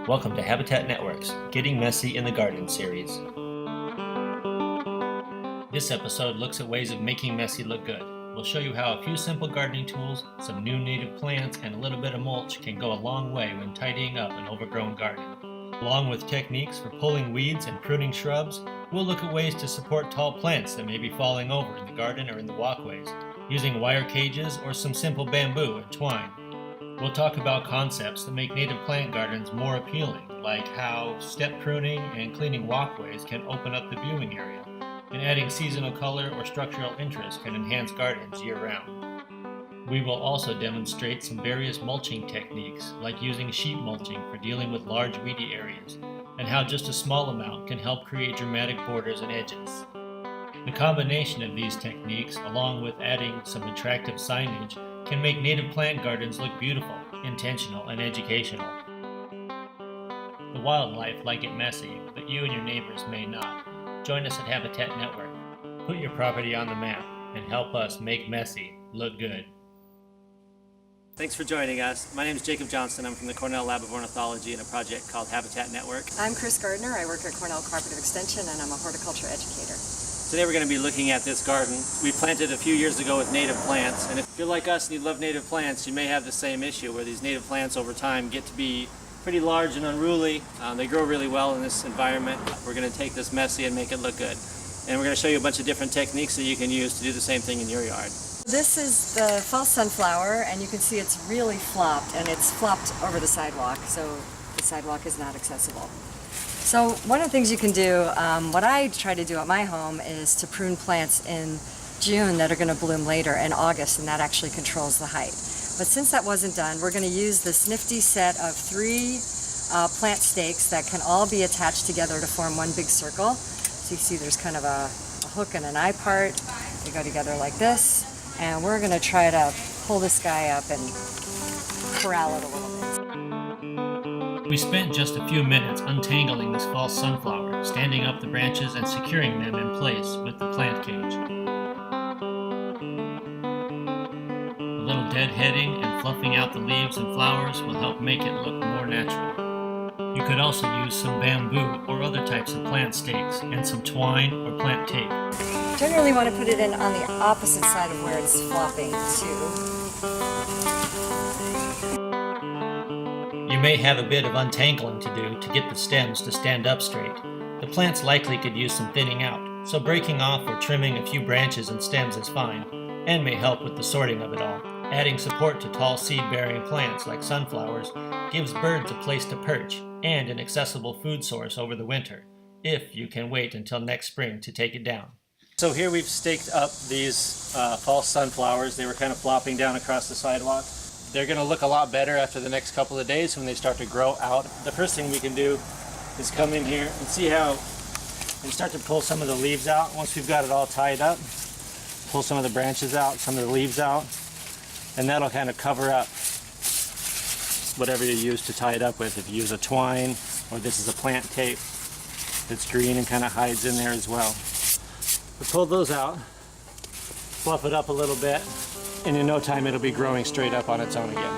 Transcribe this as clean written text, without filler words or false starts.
Welcome to Habitat Network's Getting Messy in the Garden series. This episode looks at ways of making messy look good. We'll show you how a few simple gardening tools, some new native plants, and a little bit of mulch can go a long way when tidying up an overgrown garden. Along with techniques for pulling weeds and pruning shrubs, we'll look at ways to support tall plants that may be falling over in the garden or in the walkways, using wire cages or some simple bamboo and twine. We'll talk about concepts that make native plant gardens more appealing, like how step pruning and cleaning walkways can open up the viewing area, and adding seasonal color or structural interest can enhance gardens year-round. We will also demonstrate some various mulching techniques, like using sheet mulching for dealing with large weedy areas, and how just a small amount can help create dramatic borders and edges. The combination of these techniques, along with adding some attractive signage, can make native plant gardens look beautiful, intentional, and educational. The wildlife like it messy, but you and your neighbors may not. Join us at Habitat Network. Put your property on the map and help us make messy look good. Thanks for joining us. My name is Jacob Johnston. I'm from the Cornell Lab of Ornithology in a project called Habitat Network. I'm Chris Gardner. I work at Cornell Cooperative Extension and I'm a horticulture educator. Today we're going to be looking at this garden. We planted a few years ago with native plants, and if you're like us and you love native plants, you may have the same issue where these native plants over time get to be pretty large and unruly. They grow really well in this environment. We're going to take this messy and make it look good. And we're going to show you a bunch of different techniques that you can use to do the same thing in your yard. This is the false sunflower, and you can see it's really flopped, and it's flopped over the sidewalk, so the sidewalk is not accessible. So one of the things you can do, what I try to do at my home is to prune plants in June that are going to bloom later in August, and that actually controls the height. But since that wasn't done, we're going to use this nifty set of 3 plant stakes that can all be attached together to form one big circle. So you see there's kind of a hook and an eye part. They go together like this, and we're going to try to pull this guy up and corral it a little bit. We spent just a few minutes untangling this false sunflower, standing up the branches and securing them in place with the plant cage. A little deadheading and fluffing out the leaves and flowers will help make it look more natural. You could also use some bamboo or other types of plant stakes and some twine or plant tape. Generally want to put it in on the opposite side of where it's flopping too. You may have a bit of untangling to do to get the stems to stand up straight. The plants likely could use some thinning out, so breaking off or trimming a few branches and stems is fine, and may help with the sorting of it all. Adding support to tall seed-bearing plants like sunflowers gives birds a place to perch and an accessible food source over the winter, if you can wait until next spring to take it down. So here we've staked up these false sunflowers. They were kind of flopping down across the sidewalk. They're going to look a lot better after the next couple of days when they start to grow out. The first thing we can do is come in here and see how and start to pull some of the leaves out. Once we've got it all tied up, pull some of the branches out, some of the leaves out, and that'll kind of cover up whatever you use to tie it up with. If you use a twine, or this is a plant tape that's green and kind of hides in there as well. We pull those out, fluff it up a little bit, and in no time it'll be growing straight up on its own again.